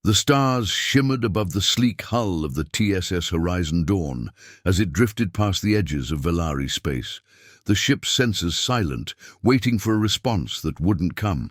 The stars shimmered above the sleek hull of the TSS Horizon Dawn as it drifted past the edges of Velari space, the ship's sensors silent, waiting for a response that wouldn't come.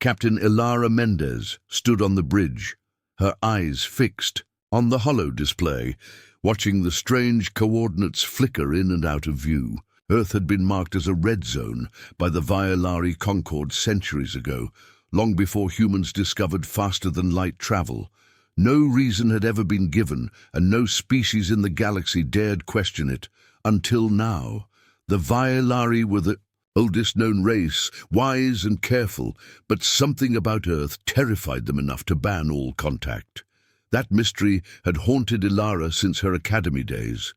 Captain Ilara Mendez stood on the bridge, her eyes fixed on the holo display, watching the strange coordinates flicker in and out of view. Earth had been marked as a red zone by the Violari Concorde centuries ago, long before humans discovered faster-than-light travel. No reason had ever been given, and no species in the galaxy dared question it. Until now, the Violari were the oldest known race, wise and careful, but something about Earth terrified them enough to ban all contact. That mystery had haunted Ilara since her academy days.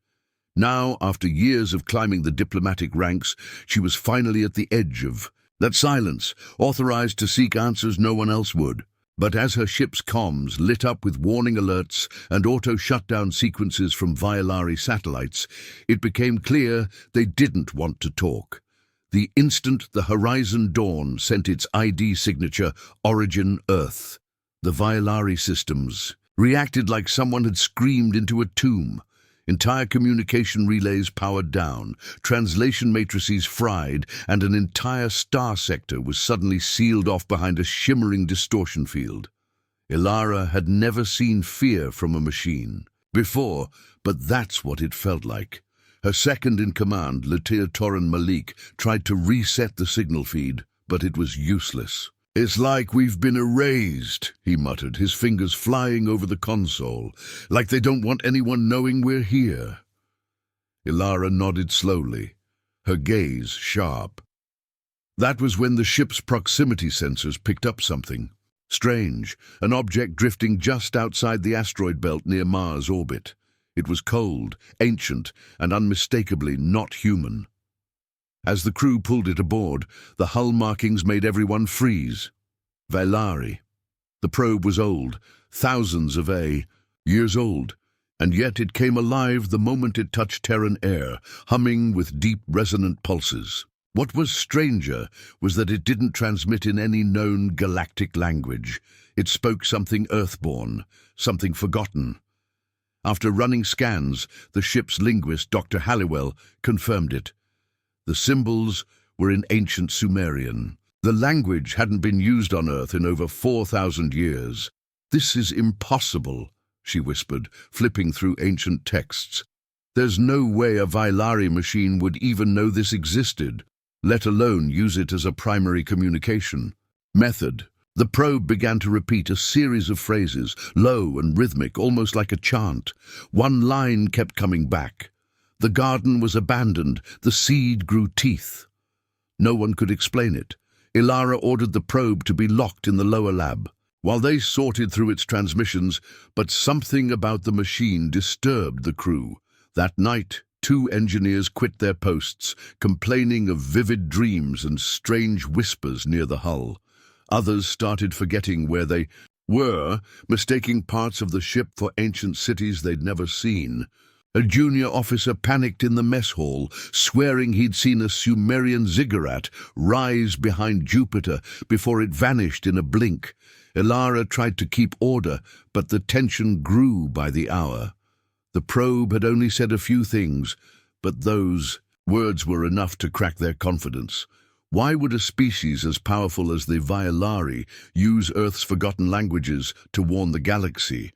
Now, after years of climbing the diplomatic ranks, she was finally at the edge of that silence, authorized to seek answers no one else would. But as her ship's comms lit up with warning alerts and auto-shutdown sequences from Violari satellites, it became clear they didn't want to talk. The instant the Horizon Dawn sent its ID signature, Origin Earth, the Violari systems reacted like someone had screamed into a tomb. Entire communication relays powered down, translation matrices fried, and an entire star sector was suddenly sealed off behind a shimmering distortion field. Ilara had never seen fear from a machine before, but that's what it felt like. Her second-in-command, Latir Toran Malik, tried to reset the signal feed, but it was useless. "It's like we've been erased," he muttered, his fingers flying over the console, "like they don't want anyone knowing we're here." Ilara nodded slowly, her gaze sharp. That was when the ship's proximity sensors picked up something strange, an object drifting just outside the asteroid belt near Mars' orbit. It was cold, ancient, and unmistakably not human. As the crew pulled it aboard, the hull markings made everyone freeze. Violari. The probe was old, thousands of years old, and yet it came alive the moment it touched Terran air, humming with deep, resonant pulses. What was stranger was that it didn't transmit in any known galactic language. It spoke something earthborn, something forgotten. After running scans, the ship's linguist, Dr. Halliwell, confirmed it. The symbols were in ancient Sumerian. The language hadn't been used on Earth in over 4,000 years. "This is impossible," she whispered, flipping through ancient texts. "There's no way a Violari machine would even know this existed, let alone use it as a primary communication method." The probe began to repeat a series of phrases, low and rhythmic, almost like a chant. One line kept coming back. "The garden was abandoned, the seed grew teeth." No one could explain it. Ilara ordered the probe to be locked in the lower lab, while they sorted through its transmissions, but something about the machine disturbed the crew. That night, 2 engineers quit their posts, complaining of vivid dreams and strange whispers near the hull. Others started forgetting where they were, mistaking parts of the ship for ancient cities they'd never seen. A junior officer panicked in the mess hall, swearing he'd seen a Sumerian ziggurat rise behind Jupiter before it vanished in a blink. Ilara tried to keep order, but the tension grew by the hour. The probe had only said a few things, but those words were enough to crack their confidence. Why would a species as powerful as the Violari use Earth's forgotten languages to warn the galaxy?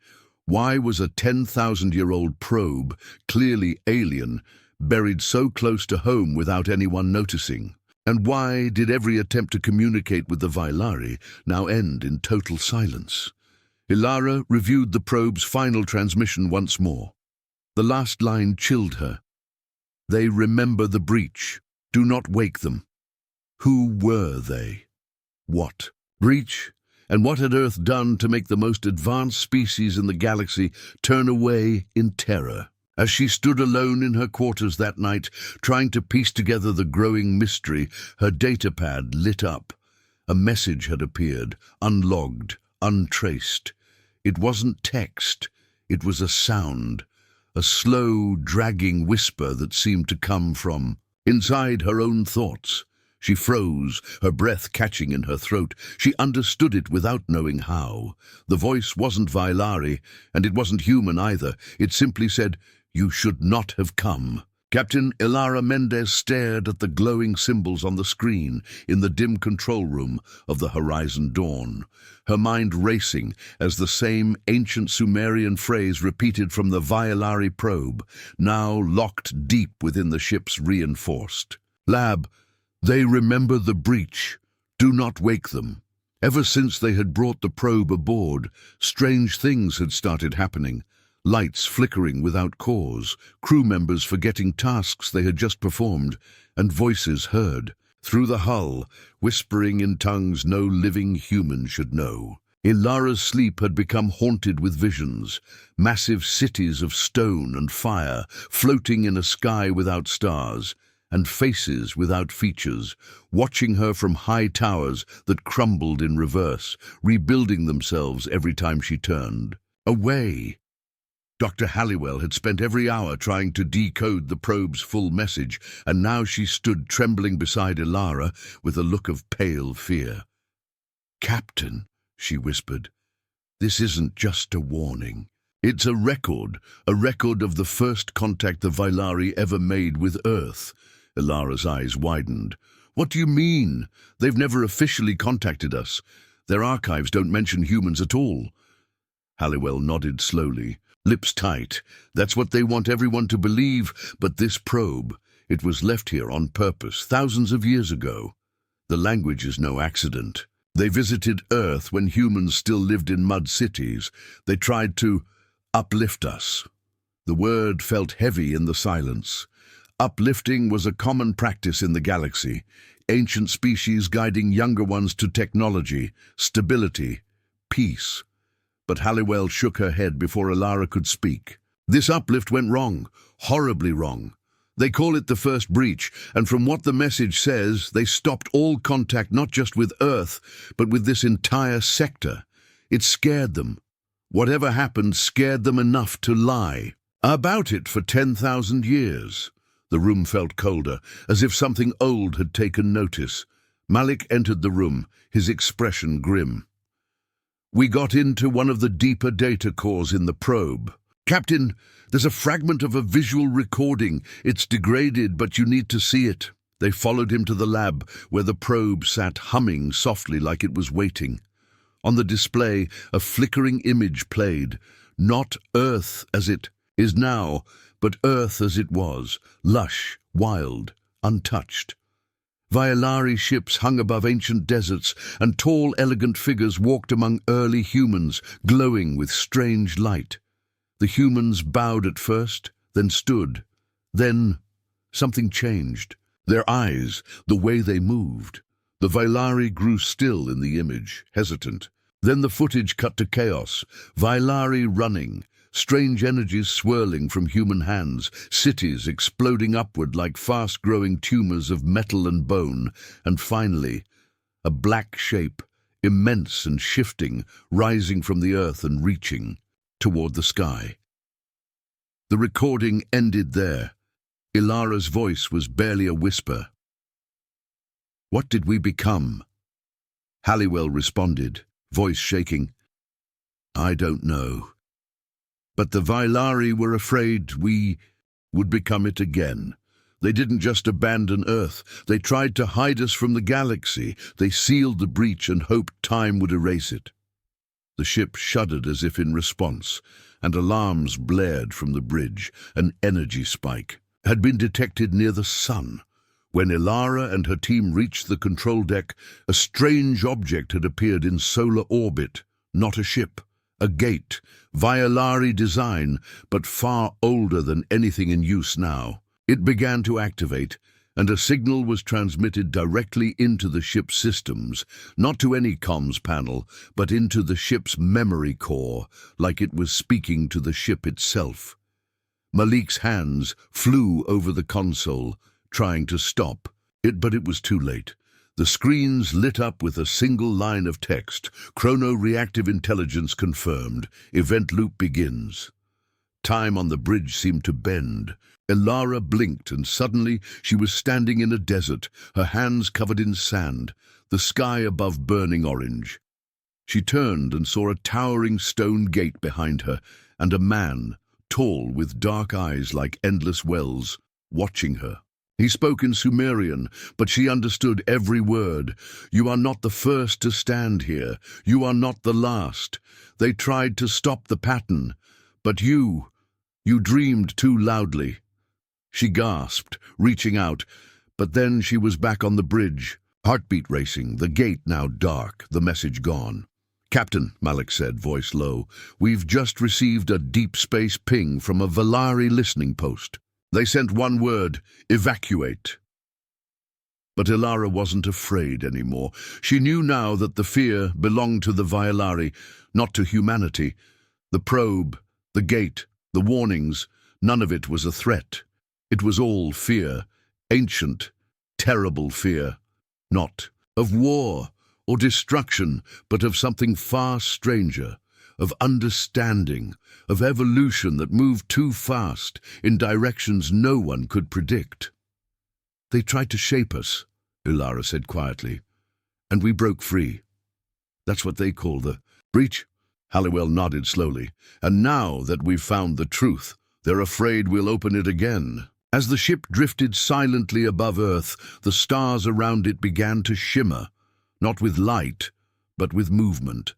Why was a 10,000-year-old probe, clearly alien, buried so close to home without anyone noticing? And why did every attempt to communicate with the Violari now end in total silence? Ilara reviewed the probe's final transmission once more. The last line chilled her. "They remember the breach. Do not wake them." Who were they? What? Breach? And what had Earth done to make the most advanced species in the galaxy turn away in terror? As she stood alone in her quarters that night, trying to piece together the growing mystery, her datapad lit up. A message had appeared, unlogged, untraced. It wasn't text, it was a sound, a slow, dragging whisper that seemed to come from inside her own thoughts. She froze, her breath catching in her throat. She understood it without knowing how. The voice wasn't Vailari, and it wasn't human either. It simply said, "You should not have come." Captain Ilara Mendez stared at the glowing symbols on the screen in the dim control room of the Horizon Dawn, her mind racing as the same ancient Sumerian phrase repeated from the Vailari probe, now locked deep within the ship's reinforced. "Lab, they remember the breach. Do not wake them." Ever since they had brought the probe aboard, strange things had started happening. Lights flickering without cause, crew members forgetting tasks they had just performed, and voices heard through the hull, whispering in tongues no living human should know. Ilara's sleep had become haunted with visions, massive cities of stone and fire floating in a sky without stars, and faces without features, watching her from high towers that crumbled in reverse, rebuilding themselves every time she turned away. Dr. Halliwell had spent every hour trying to decode the probe's full message, and now she stood trembling beside Ilara with a look of pale fear. "Captain," she whispered, "this isn't just a warning. It's a record of the first contact the Vailari ever made with Earth." Ilara's eyes widened. "What do you mean? They've never officially contacted us. Their archives don't mention humans at all." Halliwell nodded slowly, lips tight. "That's what they want everyone to believe, but this probe, it was left here on purpose thousands of years ago. The language is no accident. They visited Earth when humans still lived in mud cities. They tried to uplift us." The word felt heavy in the silence. Uplifting was a common practice in the galaxy, ancient species guiding younger ones to technology, stability, peace. But Halliwell shook her head before Ilara could speak. "This uplift went wrong, horribly wrong. They call it the first breach, and from what the message says, they stopped all contact not just with Earth, but with this entire sector. It scared them. Whatever happened scared them enough to lie about it for 10,000 years. The room felt colder, as if something old had taken notice. Malik entered the room, his expression grim. "We got into one of the deeper data cores in the probe. Captain, there's a fragment of a visual recording. It's degraded, but you need to see it." They followed him to the lab, where the probe sat humming softly like it was waiting. On the display, a flickering image played. Not Earth as it is now, but Earth as it was, lush, wild, untouched. Vailari ships hung above ancient deserts, and tall, elegant figures walked among early humans, glowing with strange light. The humans bowed at first, then stood. Then something changed. Their eyes, the way they moved. The Vailari grew still in the image, hesitant. Then the footage cut to chaos. Vailari running, strange energies swirling from human hands, cities exploding upward like fast-growing tumors of metal and bone, and finally, a black shape, immense and shifting, rising from the earth and reaching toward the sky. The recording ended there. Ilara's voice was barely a whisper. "What did we become?" Halliwell responded, voice shaking. "I don't know. But the Vailari were afraid we would become it again. They didn't just abandon Earth. They tried to hide us from the galaxy. They sealed the breach and hoped time would erase it." The ship shuddered as if in response, and alarms blared from the bridge. An energy spike had been detected near the sun. When Ilara and her team reached the control deck, a strange object had appeared in solar orbit. Not a ship, a gate, Vailari design, but far older than anything in use now. It began to activate, and a signal was transmitted directly into the ship's systems, not to any comms panel, but into the ship's memory core, like it was speaking to the ship itself. Malik's hands flew over the console, trying to stop it, but it was too late. The screens lit up with a single line of text. "Chrono-reactive intelligence confirmed. Event loop begins." Time on the bridge seemed to bend. Elara blinked, and suddenly she was standing in a desert, her hands covered in sand, the sky above burning orange. She turned and saw a towering stone gate behind her, and a man, tall with dark eyes like endless wells, watching her. He spoke in Sumerian, but she understood every word. "You are not the first to stand here. You are not the last. They tried to stop the pattern, but you dreamed too loudly." She gasped, reaching out, but then she was back on the bridge, heartbeat racing, the gate now dark, the message gone. "Captain," Malik said, voice low, "we've just received a deep space ping from a Valari listening post. They sent one word: evacuate." But Elara wasn't afraid anymore. She knew now that the fear belonged to the Valari, not to humanity. The probe, the gate, the warnings, none of it was a threat. It was all fear, ancient, terrible fear. Not of war or destruction, but of something far stranger, of understanding, of evolution that moved too fast in directions no one could predict. "They tried to shape us," Elara said quietly, "and we broke free. That's what they call the breach." Halliwell nodded slowly. "And now that we've found the truth, they're afraid we'll open it again." As the ship drifted silently above Earth, the stars around it began to shimmer, not with light, but with movement.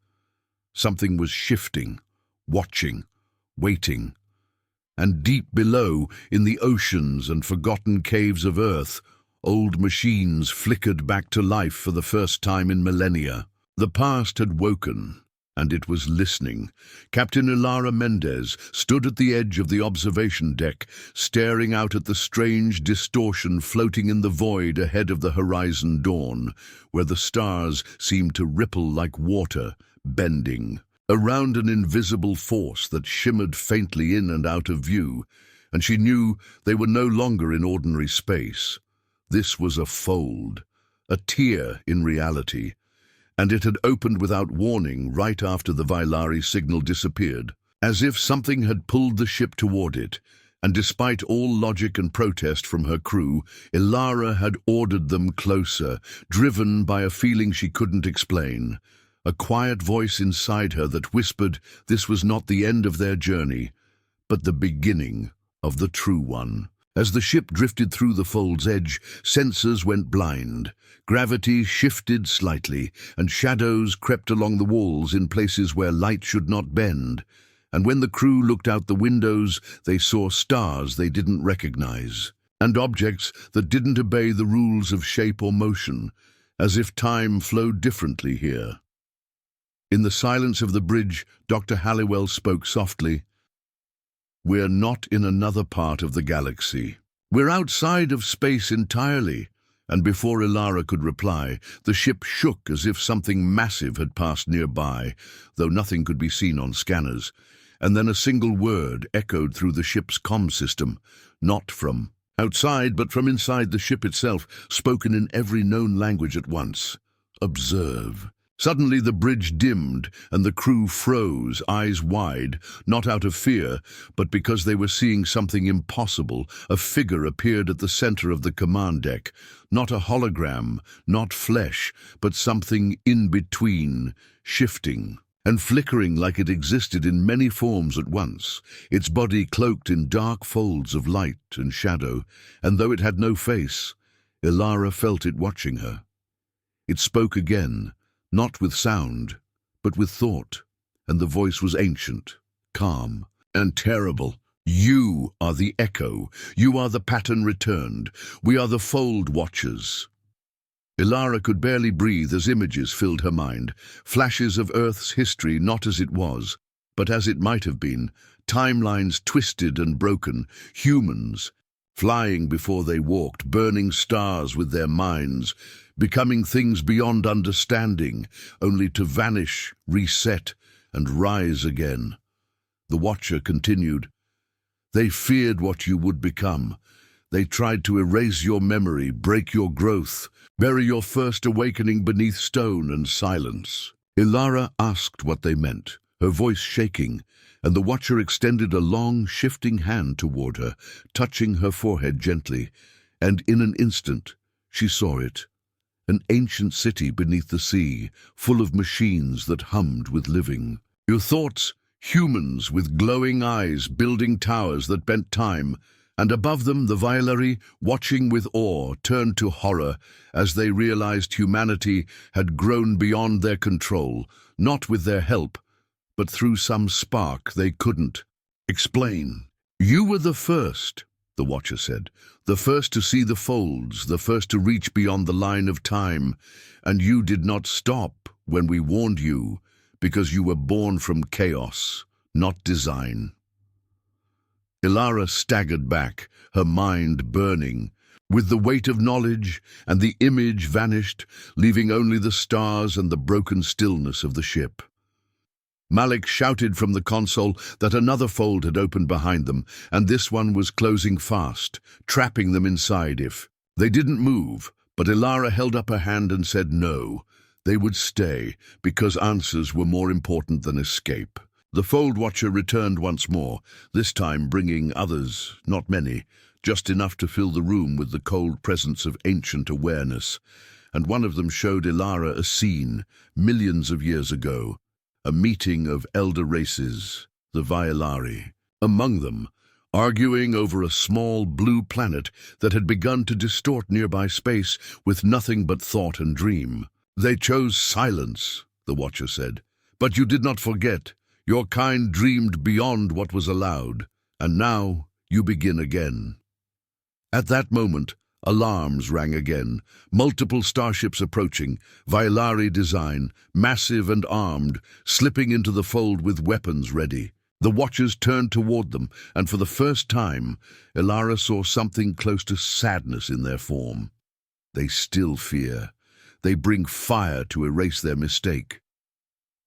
Something was shifting, watching, waiting. And deep below, in the oceans and forgotten caves of Earth, old machines flickered back to life for the first time in millennia. The past had woken, and it was listening. Captain Elara Mendez stood at the edge of the observation deck, staring out at the strange distortion floating in the void ahead of the horizon dawn, where the stars seemed to ripple like water, bending around an invisible force that shimmered faintly in and out of view, and she knew they were no longer in ordinary space. This was a fold, a tier in reality, and it had opened without warning right after the Vailari signal disappeared, as if something had pulled the ship toward it, and despite all logic and protest from her crew, Elara had ordered them closer, driven by a feeling she couldn't explain. A quiet voice inside her that whispered this was not the end of their journey, but the beginning of the true one. As the ship drifted through the fold's edge, sensors went blind. Gravity shifted slightly, and shadows crept along the walls in places where light should not bend. And when the crew looked out the windows, they saw stars they didn't recognize, and objects that didn't obey the rules of shape or motion, as if time flowed differently here. In the silence of the bridge, Dr. Halliwell spoke softly. "We're not in another part of the galaxy. We're outside of space entirely." And before Elara could reply, the ship shook as if something massive had passed nearby, though nothing could be seen on scanners. And then a single word echoed through the ship's comm system, not from outside, but from inside the ship itself, spoken in every known language at once. "Observe." Suddenly the bridge dimmed, and the crew froze, eyes wide, not out of fear, but because they were seeing something impossible. A figure appeared at the center of the command deck, not a hologram, not flesh, but something in between, shifting and flickering like it existed in many forms at once, its body cloaked in dark folds of light and shadow, and though it had no face, Elara felt it watching her. It spoke again, not with sound, but with thought, and the voice was ancient, calm, and terrible. "You are the echo. You are the pattern returned. We are the fold watchers." Elara could barely breathe as images filled her mind, flashes of Earth's history not as it was, but as it might have been, timelines twisted and broken, humans flying before they walked, burning stars with their minds, becoming things beyond understanding, only to vanish, reset, and rise again. The Watcher continued, "They feared what you would become. They tried to erase your memory, break your growth, bury your first awakening beneath stone and silence." Elara asked what they meant, her voice shaking, and the watcher extended a long, shifting hand toward her, touching her forehead gently, and in an instant she saw it. An ancient city beneath the sea, full of machines that hummed with living. Your thoughts, humans with glowing eyes building towers that bent time, and above them the Vailari, watching with awe, turned to horror as they realized humanity had grown beyond their control, not with their help, but through some spark they couldn't explain. "You were the first," the Watcher said, "the first to see the folds, the first to reach beyond the line of time, and you did not stop when we warned you, because you were born from chaos, not design." Ilara staggered back, her mind burning. With the weight of knowledge, and the image vanished, leaving only the stars and the broken stillness of the ship. Malik shouted from the console that another fold had opened behind them, and this one was closing fast, trapping them inside if they didn't move. But Ilara held up her hand and said no. They would stay, because answers were more important than escape. The Fold Watcher returned once more, this time bringing others, not many, just enough to fill the room with the cold presence of ancient awareness. And one of them showed Ilara a scene, millions of years ago, a meeting of elder races, the Vailari. Among them, arguing over a small blue planet that had begun to distort nearby space with nothing but thought and dream. "They chose silence," the Watcher said. "But you did not forget. Your kind dreamed beyond what was allowed, and now you begin again." At that moment, alarms rang again. Multiple starships approaching, Vailari design, massive and armed, slipping into the fold with weapons ready. The Watchers turned toward them, and for the first time, Ilara saw something close to sadness in their form. They still fear. They bring fire to erase their mistake.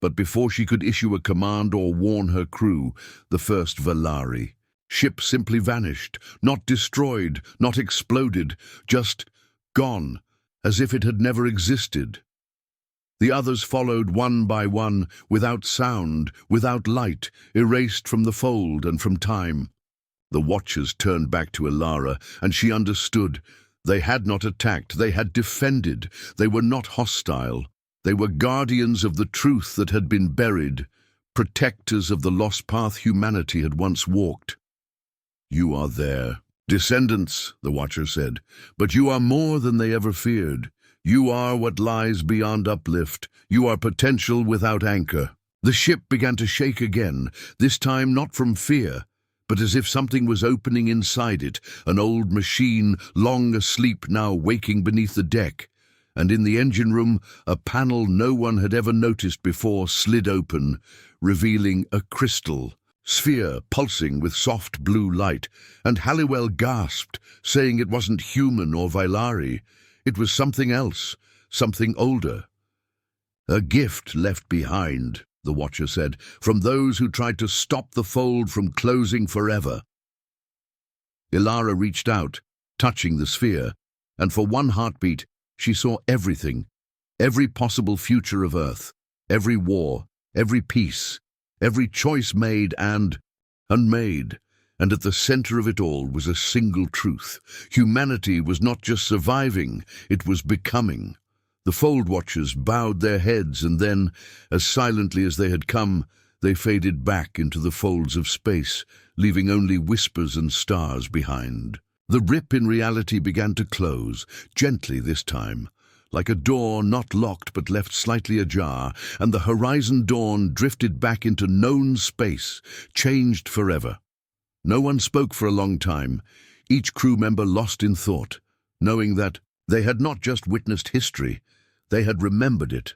But before she could issue a command or warn her crew, the first Vailari ship simply vanished, not destroyed, not exploded, just gone, as if it had never existed. The others followed one by one, without sound, without light, erased from the fold and from time. The Watchers turned back to Ilara, and she understood. They had not attacked, they had defended. They were not hostile. They were guardians of the truth that had been buried, protectors of the lost path humanity had once walked. "You are there, descendants," the Watcher said, "but you are more than they ever feared. You are what lies beyond uplift. You are potential without anchor." The ship began to shake again, this time not from fear, but as if something was opening inside it, an old machine, long asleep, now waking beneath the deck. And in the engine room, a panel no one had ever noticed before slid open, revealing a crystal sphere pulsing with soft blue light, and Halliwell gasped, saying it wasn't human or Vailari. It was something else, something older. "A gift left behind," the Watcher said, "from those who tried to stop the fold from closing forever." Ilara reached out, touching the sphere, and for one heartbeat, she saw everything, every possible future of Earth, every war, every peace, every choice made and unmade, and at the center of it all was a single truth. Humanity was not just surviving, it was becoming. The Fold Watchers bowed their heads, and then, as silently as they had come, they faded back into the folds of space, leaving only whispers and stars behind. The rip in reality began to close, gently this time, like a door not locked but left slightly ajar, and the horizon dawn drifted back into known space, changed forever. No one spoke for a long time, each crew member lost in thought, knowing that they had not just witnessed history, they had remembered it.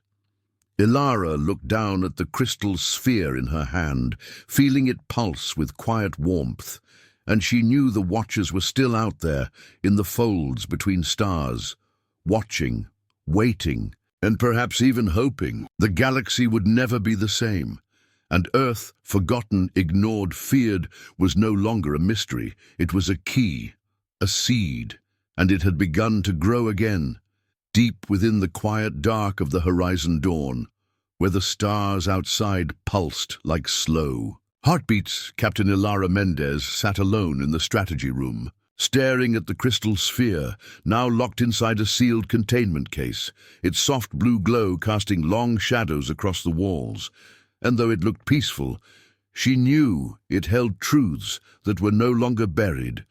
Ilara looked down at the crystal sphere in her hand, feeling it pulse with quiet warmth, and she knew the Watchers were still out there, in the folds between stars, watching, waiting, and perhaps even hoping. The galaxy would never be the same, and Earth, forgotten, ignored, feared, was no longer a mystery. It was a key, a seed, and it had begun to grow again, deep within the quiet dark of the horizon dawn. where the stars outside pulsed like slow heartbeats. Captain Ilara Mendez sat alone in the strategy room, staring at the crystal sphere, now locked inside a sealed containment case, its soft blue glow casting long shadows across the walls. And though it looked peaceful, she knew it held truths that were no longer buried,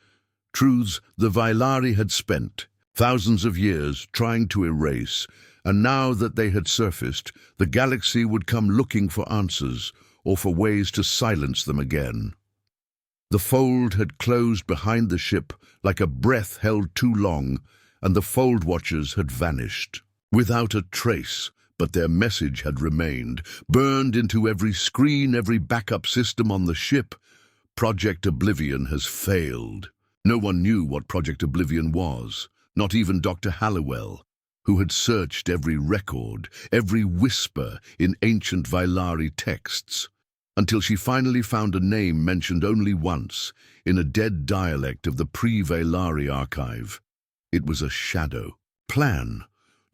truths the Vailari had spent thousands of years trying to erase, and now that they had surfaced, the galaxy would come looking for answers or for ways to silence them again. The fold had closed behind the ship like a breath held too long, and the Fold Watchers had vanished without a trace. But their message had remained, burned into every screen, every backup system on the ship. Project Oblivion has failed. No one knew what Project Oblivion was, not even Dr. Halliwell, who had searched every record, every whisper in ancient Vailari texts, until she finally found a name mentioned only once, in a dead dialect of the pre-Vailari archive. It was a shadow plan,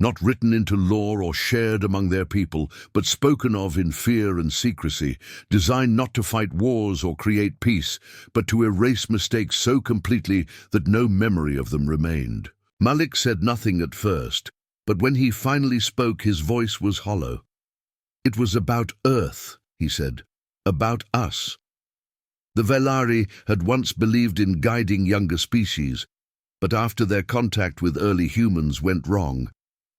not written into lore or shared among their people, but spoken of in fear and secrecy, designed not to fight wars or create peace, but to erase mistakes so completely that no memory of them remained. Malik said nothing at first, but when he finally spoke, his voice was hollow. "It was about Earth," he said, "about us." The Vailari had once believed in guiding younger species, but after their contact with early humans went wrong,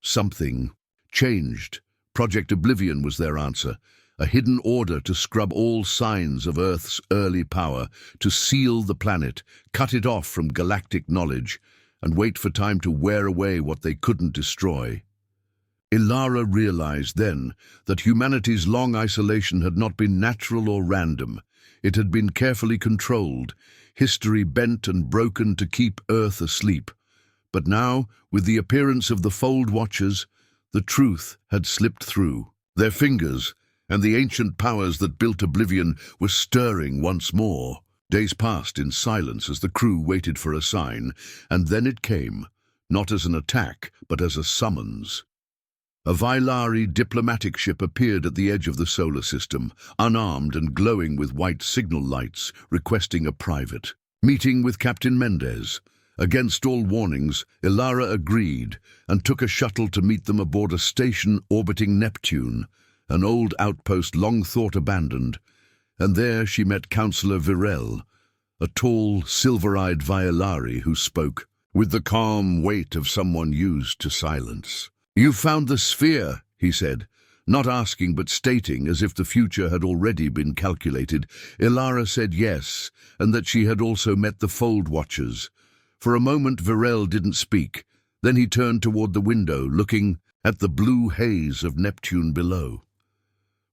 something changed. Project Oblivion was their answer, a hidden order to scrub all signs of Earth's early power, to seal the planet, cut it off from galactic knowledge, and wait for time to wear away what they couldn't destroy. Ilara realized then that humanity's long isolation had not been natural or random. It had been carefully controlled, history bent and broken to keep Earth asleep. But now, with the appearance of the Fold Watchers, the truth had slipped through. Their fingers and the ancient powers that built Oblivion were stirring once more. Days passed in silence as the crew waited for a sign, and then it came, not as an attack, but as a summons. A Vailari diplomatic ship appeared at the edge of the solar system, unarmed and glowing with white signal lights, requesting a private meeting with Captain Mendez. Against all warnings, Ilara agreed and took a shuttle to meet them aboard a station orbiting Neptune, an old outpost long thought abandoned, and there she met Councillor Virel, a tall, silver-eyed Vailari who spoke with the calm weight of someone used to silence. "You've found the sphere," he said, not asking but stating as if the future had already been calculated. Ilara said yes, and that she had also met the Fold Watchers. For a moment Virel didn't speak, then he turned toward the window, looking at the blue haze of Neptune below.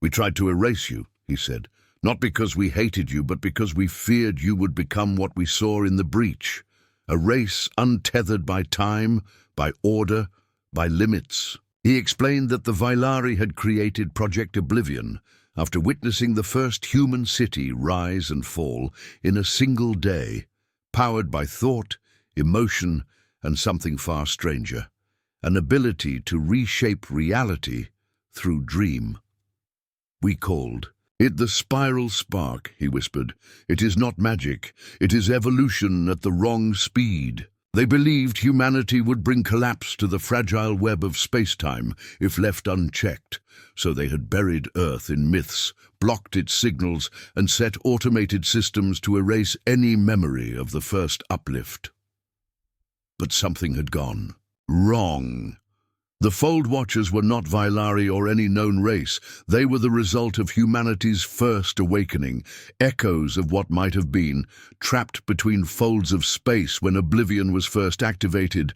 "We tried to erase you," he said, "not because we hated you, but because we feared you would become what we saw in the breach, a race untethered by time, by order, by limits." He explained that the Vailari had created Project Oblivion after witnessing the first human city rise and fall in a single day, powered by thought, emotion, and something far stranger, an ability to reshape reality through dream. "We called it the spiral spark," he whispered. "It is not magic, it is evolution at the wrong speed. They believed humanity would bring collapse to the fragile web of space-time if left unchecked, so they had buried Earth in myths, blocked its signals, and set automated systems to erase any memory of the first uplift. But something had gone wrong. The Fold Watchers were not Vailari or any known race. They were the result of humanity's first awakening, echoes of what might have been, trapped between folds of space when Oblivion was first activated,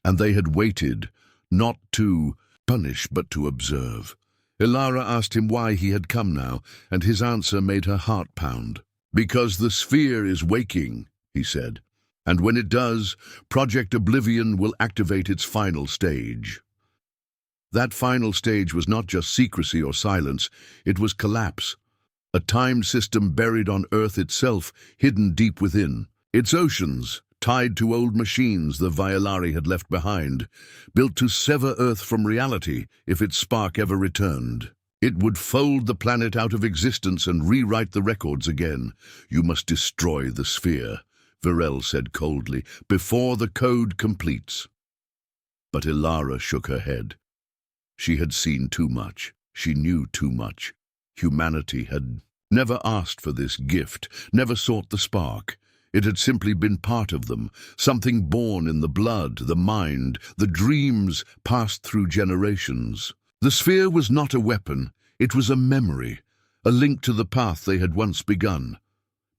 and they had waited, not to punish but to observe. Ilara asked him why he had come now, and his answer made her heart pound. "Because the sphere is waking," he said, "and when it does, Project Oblivion will activate its final stage." That final stage was not just secrecy or silence, it was collapse. A timed system buried on Earth itself, hidden deep within. Its oceans, tied to old machines the Vailari had left behind, built to sever Earth from reality if its spark ever returned. It would fold the planet out of existence and rewrite the records again. You must destroy the sphere, Varel said coldly, before the code completes. But Ilara shook her head. She had seen too much. She knew too much. Humanity had never asked for this gift, never sought the spark. It had simply been part of them, something born in the blood, the mind, the dreams passed through generations. The sphere was not a weapon, it was a memory, a link to the path they had once begun.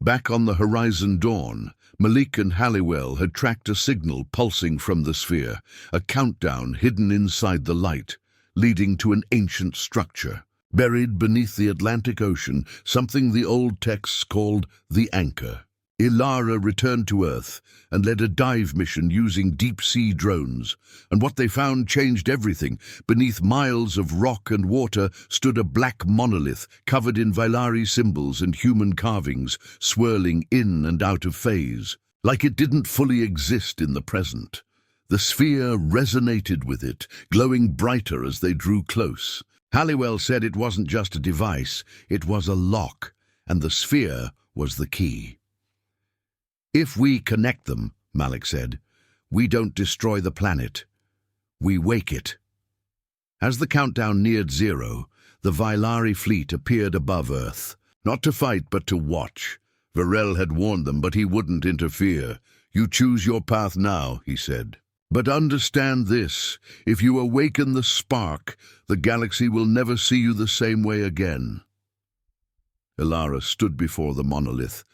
Back on the horizon dawn, Malik and Halliwell had tracked a signal pulsing from the sphere, a countdown hidden inside the light, leading to an ancient structure. Buried beneath the Atlantic Ocean, something the old texts called the Anchor. Ilara returned to Earth and led a dive mission using deep-sea drones, and what they found changed everything. Beneath miles of rock and water stood a black monolith covered in Vailari symbols and human carvings, swirling in and out of phase, like it didn't fully exist in the present. The sphere resonated with it, glowing brighter as they drew close. Halliwell said it wasn't just a device, it was a lock, and the sphere was the key. If we connect them, Malik said, we don't destroy the planet. We wake it. As the countdown neared zero, the Vailari fleet appeared above Earth. Not to fight, but to watch. Varel had warned them, but he wouldn't interfere. You choose your path now, he said. But understand this, if you awaken the spark, the galaxy will never see you the same way again. Ilara stood before the monolith,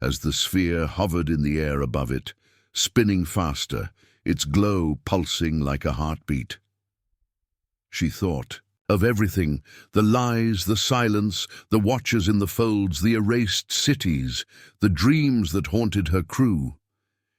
as the sphere hovered in the air above it, spinning faster, its glow pulsing like a heartbeat. She thought of everything, the lies, the silence, the watchers in the folds, the erased cities, the dreams that haunted her crew.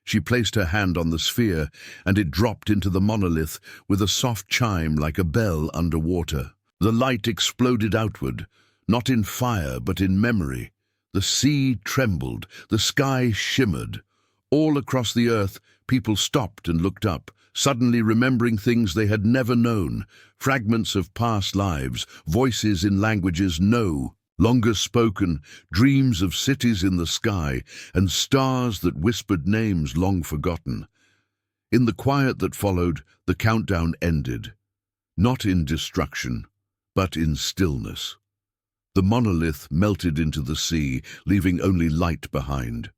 She placed her hand on the sphere, and it dropped into the monolith with a soft chime like a bell underwater. The light exploded outward, not in fire but in memory. The sea trembled, the sky shimmered. All across the earth, people stopped and looked up, suddenly remembering things they had never known, fragments of past lives, voices in languages no longer spoken, dreams of cities in the sky, and stars that whispered names long forgotten. In the quiet that followed, the countdown ended, not in destruction, but in stillness. The monolith melted into the sea, leaving only light behind.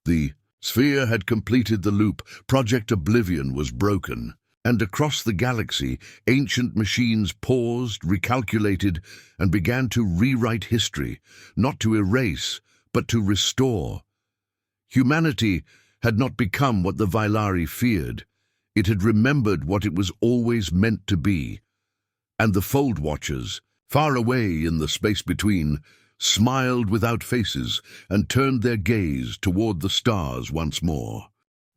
The sphere had completed the loop, Project Oblivion was broken, and across the galaxy, ancient machines paused, recalculated, and began to rewrite history, not to erase, but to restore. Humanity had not become what the Vailari feared. It had remembered what it was always meant to be, and the Fold Watchers, far away in the space between, smiled without faces and turned their gaze toward the stars once more.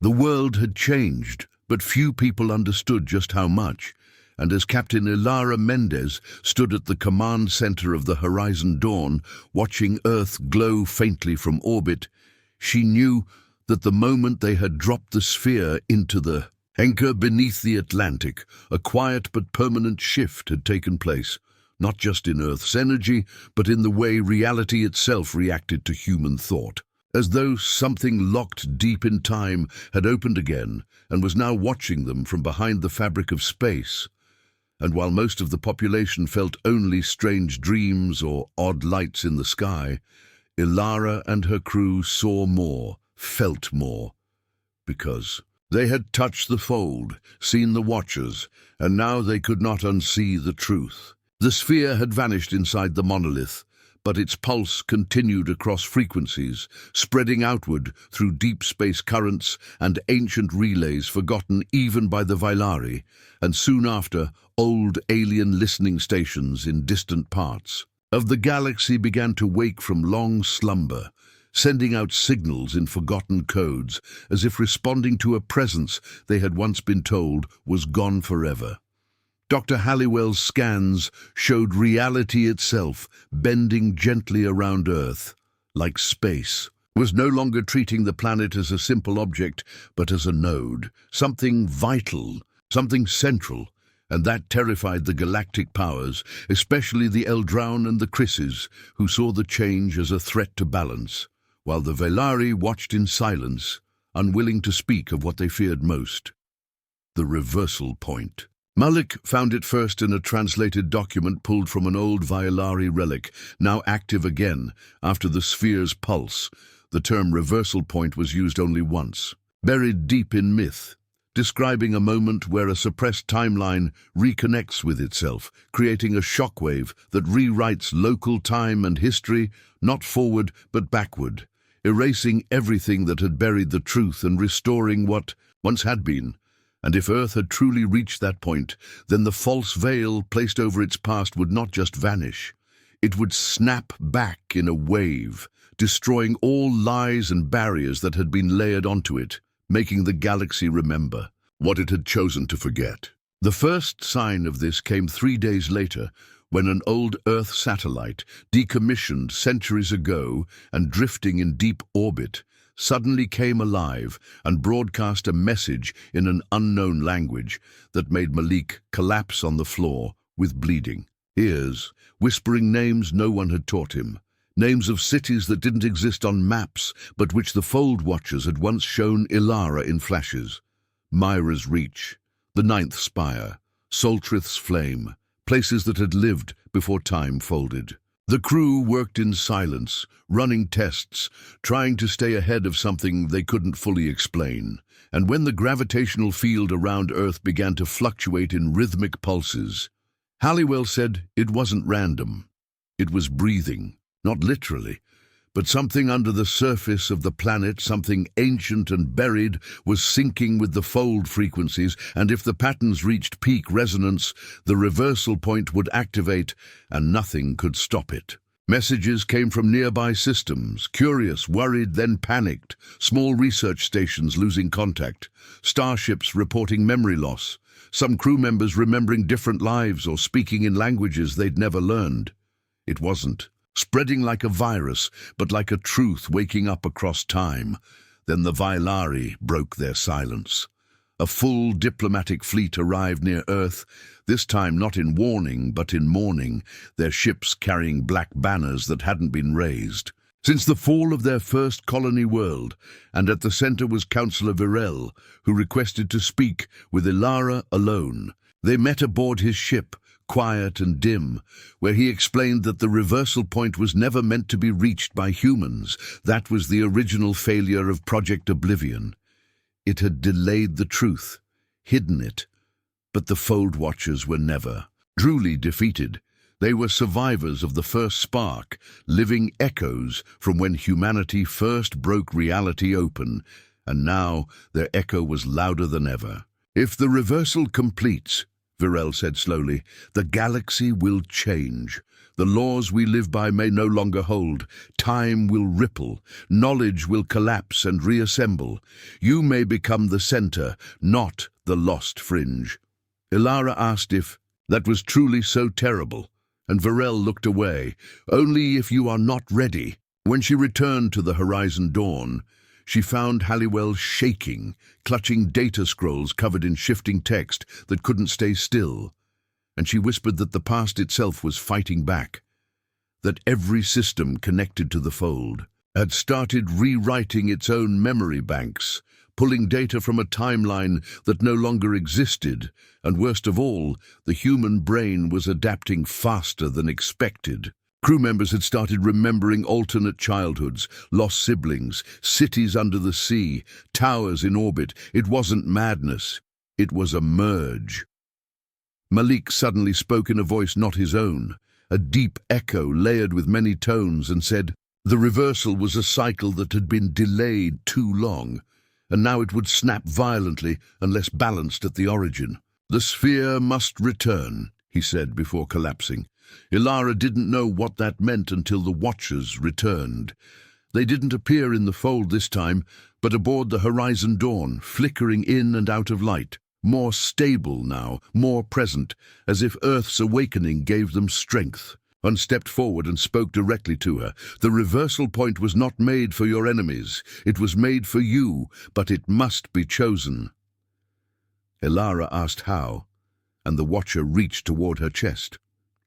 The world had changed, but few people understood just how much, and as Captain Ilara Mendez stood at the command center of the Horizon Dawn, watching Earth glow faintly from orbit, she knew that the moment they had dropped the sphere into the anchor beneath the Atlantic, a quiet but permanent shift had taken place. Not just in Earth's energy, but in the way reality itself reacted to human thought, as though something locked deep in time had opened again and was now watching them from behind the fabric of space. And while most of the population felt only strange dreams or odd lights in the sky, Ilara and her crew saw more, felt more, because they had touched the fold, seen the Watchers, and now they could not unsee the truth. The sphere had vanished inside the monolith, but its pulse continued across frequencies, spreading outward through deep space currents and ancient relays forgotten even by the Vailari, and soon after, old alien listening stations in distant parts of the galaxy began to wake from long slumber, sending out signals in forgotten codes, as if responding to a presence they had once been told was gone forever. Dr. Halliwell's scans showed reality itself, bending gently around Earth, like space, was no longer treating the planet as a simple object, but as a node, something vital, something central, and that terrified the galactic powers, especially the Eldraun and the Chris's, who saw the change as a threat to balance, while the Velari watched in silence, unwilling to speak of what they feared most: the reversal point. Malik found it first in a translated document pulled from an old Vailari relic, now active again after the sphere's pulse. The term reversal point was used only once, buried deep in myth, describing a moment where a suppressed timeline reconnects with itself, creating a shockwave that rewrites local time and history, not forward but backward, erasing everything that had buried the truth and restoring what once had been. And if Earth had truly reached that point, then the false veil placed over its past would not just vanish. It would snap back in a wave, destroying all lies and barriers that had been layered onto it, making the galaxy remember what it had chosen to forget. The first sign of this came 3 days later, when an old Earth satellite, decommissioned centuries ago and drifting in deep orbit, suddenly came alive and broadcast a message in an unknown language that made Malik collapse on the floor with bleeding ears, whispering names no one had taught him, names of cities that didn't exist on maps but which the Fold Watchers had once shown Ilara in flashes: Myra's Reach, the Ninth Spire, Soltrith's Flame, places that had lived before time folded. The crew worked in silence, running tests, trying to stay ahead of something they couldn't fully explain. And when the gravitational field around Earth began to fluctuate in rhythmic pulses, Halliwell said it wasn't random. It was breathing, not literally, but something under the surface of the planet, something ancient and buried, was syncing with the fold frequencies, and if the patterns reached peak resonance, the reversal point would activate, and nothing could stop it. Messages came from nearby systems, curious, worried, then panicked, small research stations losing contact, starships reporting memory loss, some crew members remembering different lives or speaking in languages they'd never learned. It wasn't spreading like a virus, but like a truth waking up across time. Then the Vailari broke their silence. A full diplomatic fleet arrived near Earth, this time not in warning but in mourning, their ships carrying black banners that hadn't been raised since the fall of their first colony world, and at the center was Councillor Virel, who requested to speak with Ilara alone. They met aboard his ship, quiet and dim, where he explained that the reversal point was never meant to be reached by humans. That was the original failure of Project Oblivion. It had delayed the truth, hidden it, but the Fold Watchers were never truly defeated. They were survivors of the first spark, living echoes from when humanity first broke reality open, and now their echo was louder than ever. If the reversal completes, Virel said slowly, the galaxy will change. The laws we live by may no longer hold. Time will ripple. Knowledge will collapse and reassemble. You may become the center, not the lost fringe. Ilara asked if that was truly so terrible, and Virel looked away. Only if you are not ready. When she returned to the Horizon Dawn, she found Halliwell shaking, clutching data scrolls covered in shifting text that couldn't stay still, and she whispered that the past itself was fighting back, that every system connected to the Fold had started rewriting its own memory banks, pulling data from a timeline that no longer existed, and worst of all, the human brain was adapting faster than expected. Crew members had started remembering alternate childhoods, lost siblings, cities under the sea, towers in orbit. It wasn't madness. It was a merge. Malik suddenly spoke in a voice not his own, a deep echo layered with many tones, and said, the reversal was a cycle that had been delayed too long, and now it would snap violently unless balanced at the origin. The sphere must return, he said before collapsing. Ilara didn't know what that meant until the Watchers returned. They didn't appear in the Fold this time, but aboard the Horizon Dawn, flickering in and out of light, more stable now, more present, as if Earth's awakening gave them strength. One stepped forward and spoke directly to her. The reversal point was not made for your enemies. It was made for you, but it must be chosen. Ilara asked how, and the watcher reached toward her chest.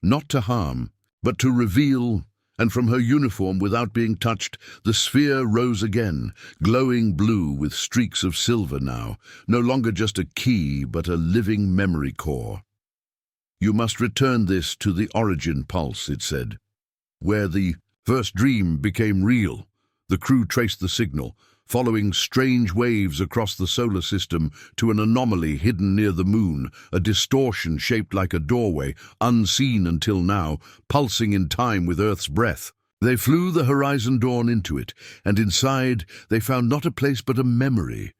Not to harm, but to reveal, and from her uniform, without being touched, the sphere rose again, glowing blue with streaks of silver now, no longer just a key, but a living memory core. "You must return this to the origin pulse," it said. "Where the first dream became real." The crew traced the signal, following strange waves across the solar system to an anomaly hidden near the moon, a distortion shaped like a doorway, unseen until now, pulsing in time with Earth's breath. They flew the horizon dawn into it, and inside they found not a place but a memory.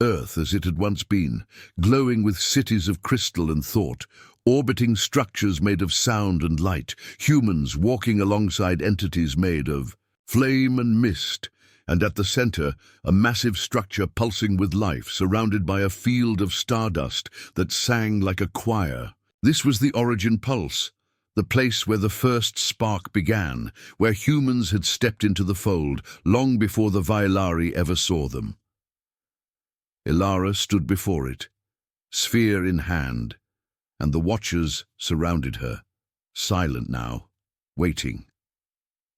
Earth as it had once been, glowing with cities of crystal and thought, orbiting structures made of sound and light, humans walking alongside entities made of flame and mist, and at the center, a massive structure pulsing with life, surrounded by a field of stardust that sang like a choir. This was the origin pulse, the place where the first spark began, where humans had stepped into the fold, long before the Vailari ever saw them. Ilara stood before it, sphere in hand, and the watchers surrounded her, silent now, waiting.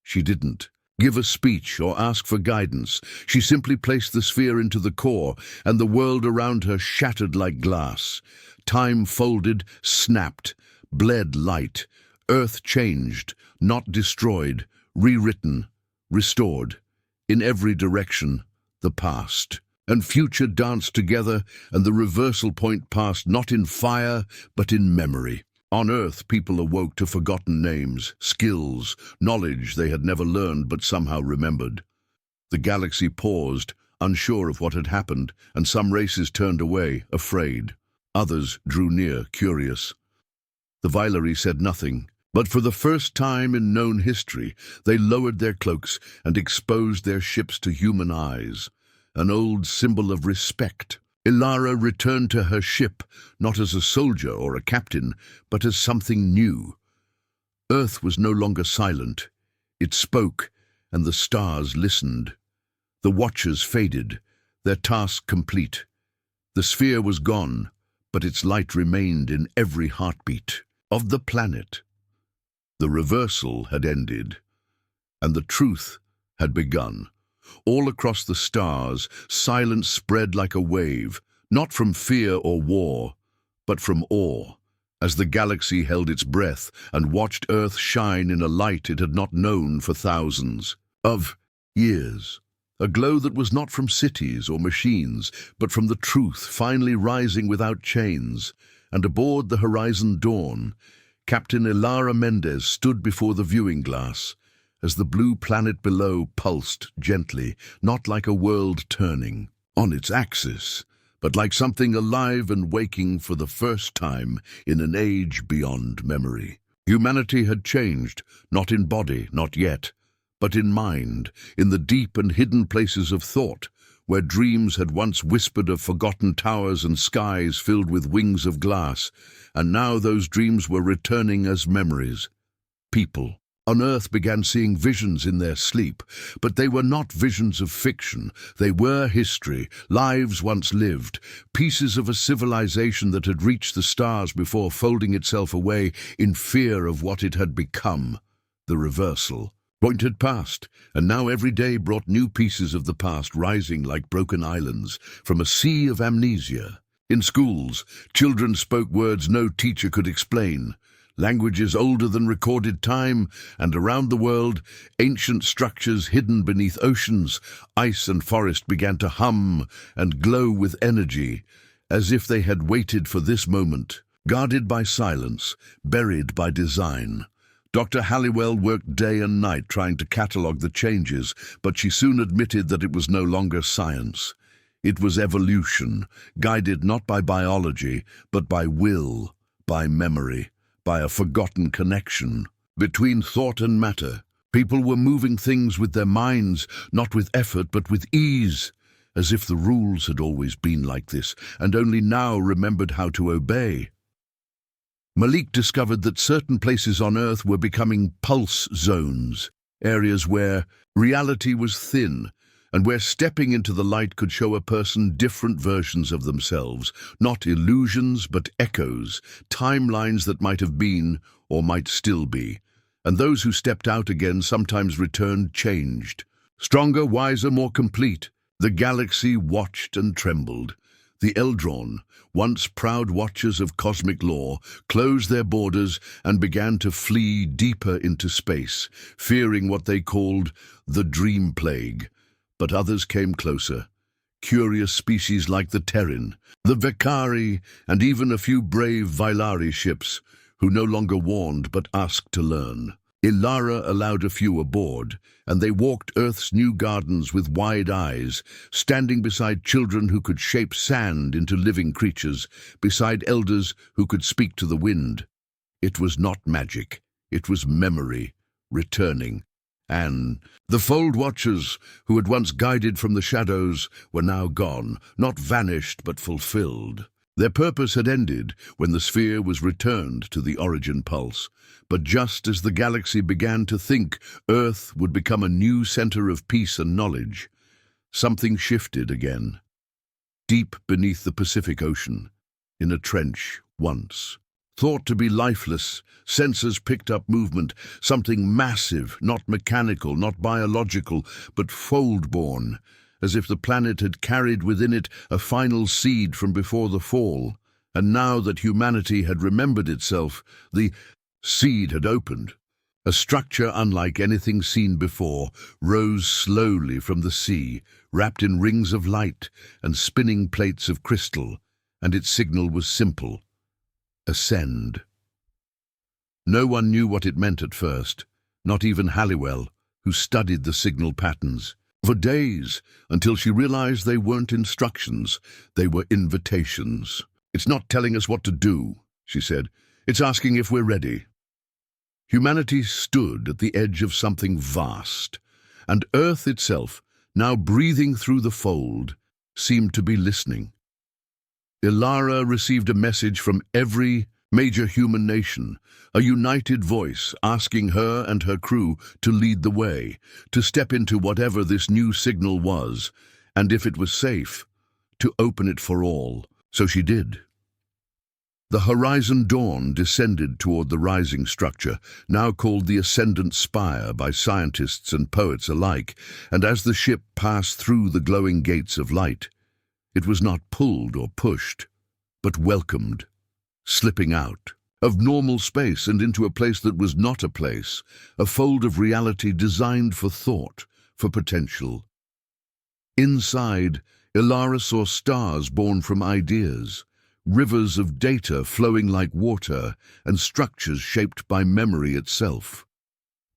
She didn't give a speech or ask for guidance. She simply placed the sphere into the core, and the world around her shattered like glass. Time folded, snapped, bled light. Earth changed, not destroyed, rewritten, restored. In every direction, the past and future danced together, and the reversal point passed not in fire, but in memory. On Earth, people awoke to forgotten names, skills, knowledge they had never learned but somehow remembered. The galaxy paused, unsure of what had happened, and some races turned away, afraid. Others drew near, curious. The Vailari said nothing, but for the first time in known history, they lowered their cloaks and exposed their ships to human eyes, an old symbol of respect. Ilara returned to her ship, not as a soldier or a captain, but as something new. Earth was no longer silent. It spoke, and the stars listened. The watchers faded, their task complete. The sphere was gone, but its light remained in every heartbeat of the planet. The reversal had ended, and the truth had begun. All across the stars, silence spread like a wave, not from fear or war, but from awe, as the galaxy held its breath and watched Earth shine in a light it had not known for thousands of years. A glow that was not from cities or machines, but from the truth finally rising without chains. And aboard the Horizon Dawn, Captain Ilara Mendez stood before the viewing glass, as the blue planet below pulsed gently, not like a world turning on its axis, but like something alive and waking for the first time in an age beyond memory. Humanity had changed, not in body, not yet, but in mind, in the deep and hidden places of thought, where dreams had once whispered of forgotten towers and skies filled with wings of glass, and now those dreams were returning as memories. People on Earth began seeing visions in their sleep, but they were not visions of fiction. They were history, lives once lived, pieces of a civilization that had reached the stars before folding itself away in fear of what it had become. The reversal. Point had passed, and now every day brought new pieces of the past rising like broken islands from a sea of amnesia. In schools, children spoke words no teacher could explain, languages older than recorded time, and around the world, ancient structures hidden beneath oceans, ice and forest began to hum and glow with energy, as if they had waited for this moment, guarded by silence, buried by design. Dr. Halliwell worked day and night trying to catalogue the changes, but she soon admitted that it was no longer science. It was evolution, guided not by biology, but by will, by memory, by a forgotten connection between thought and matter. People were moving things with their minds, not with effort, but with ease, as if the rules had always been like this, and only now remembered how to obey. Malik discovered that certain places on Earth were becoming pulse zones, areas where reality was thin, and where stepping into the light could show a person different versions of themselves, not illusions but echoes, timelines that might have been or might still be. And those who stepped out again sometimes returned changed. Stronger, wiser, more complete. The galaxy watched and trembled. The Eldron, once proud watchers of cosmic law, closed their borders and began to flee deeper into space, fearing what they called the Dream Plague. But others came closer. Curious species like the Terran, the Vekari, and even a few brave Vylari ships, who no longer warned but asked to learn. Ilara allowed a few aboard, and they walked Earth's new gardens with wide eyes, standing beside children who could shape sand into living creatures, beside elders who could speak to the wind. It was not magic, it was memory, returning. And the Fold Watchers, who had once guided from the shadows, were now gone, not vanished but fulfilled. Their purpose had ended when the sphere was returned to the origin pulse. But just as the galaxy began to think Earth would become a new center of peace and knowledge, something shifted again. Deep beneath the Pacific Ocean, in a trench once, thought to be lifeless, sensors picked up movement, something massive, not mechanical, not biological, but fold-born, as if the planet had carried within it a final seed from before the fall. And now that humanity had remembered itself, the seed had opened. A structure unlike anything seen before rose slowly from the sea, wrapped in rings of light and spinning plates of crystal, and its signal was simple: ascend. No one knew what it meant at first, not even Halliwell, who studied the signal patterns. For days, until she realized they weren't instructions, they were invitations. "It's not telling us what to do," she said. "It's asking if we're ready." Humanity stood at the edge of something vast, and Earth itself, now breathing through the fold, seemed to be listening. Ilara received a message from every major human nation, a united voice asking her and her crew to lead the way, to step into whatever this new signal was, and if it was safe, to open it for all. So she did. The horizon dawn descended toward the rising structure, now called the Ascendant Spire by scientists and poets alike, and as the ship passed through the glowing gates of light, it was not pulled or pushed, but welcomed, slipping out of normal space and into a place that was not a place, a fold of reality designed for thought, for potential. Inside, Ilara saw stars born from ideas, rivers of data flowing like water, and structures shaped by memory itself.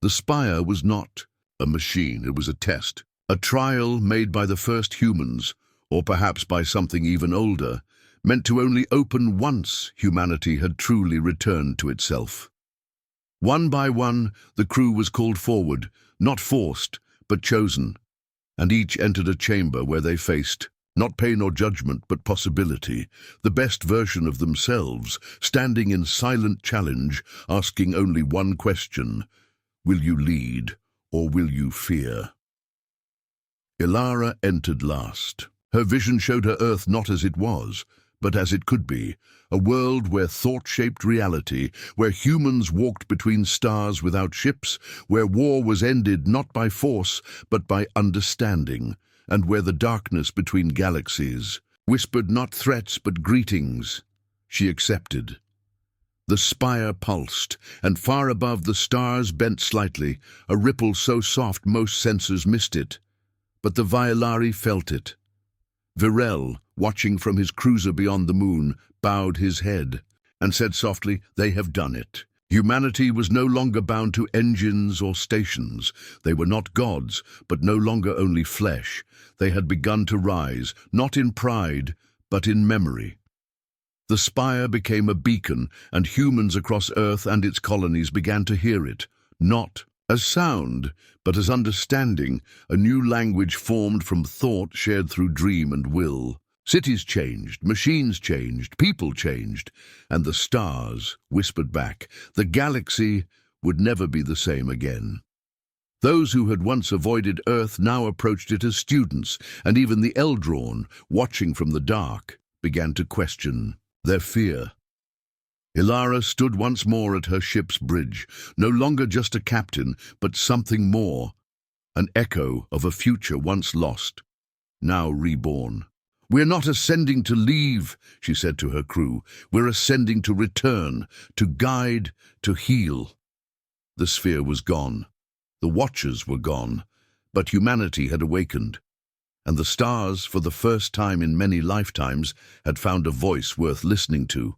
The spire was not a machine, it was a test, a trial made by the first humans, or perhaps by something even older, meant to only open once humanity had truly returned to itself. One by one, the crew was called forward, not forced, but chosen, and each entered a chamber where they faced not pain or judgment, but possibility, the best version of themselves, standing in silent challenge, asking only one question: will you lead, or will you fear? Ilara entered last. Her vision showed her Earth not as it was, but as it could be, a world where thought shaped reality, where humans walked between stars without ships, where war was ended not by force, but by understanding, and where the darkness between galaxies whispered not threats but greetings. She accepted. The spire pulsed, and far above the stars bent slightly, a ripple so soft most sensors missed it. But the Vylari felt it. Virel, watching from his cruiser beyond the moon, bowed his head and said softly, "They have done it." Humanity was no longer bound to engines or stations. They were not gods, but no longer only flesh. They had begun to rise, not in pride, but in memory. The spire became a beacon, and humans across Earth and its colonies began to hear it, not as sound, but as understanding, a new language formed from thought shared through dream and will. Cities changed, machines changed, people changed, and the stars whispered back. The galaxy would never be the same again. Those who had once avoided Earth now approached it as students, and even the Eldrorn, watching from the dark, began to question their fear. Ilara stood once more at her ship's bridge, no longer just a captain, but something more, an echo of a future once lost, now reborn. "We're not ascending to leave," she said to her crew. "We're ascending to return, to guide, to heal." The sphere was gone. The Watchers were gone. But humanity had awakened. And the stars, for the first time in many lifetimes, had found a voice worth listening to.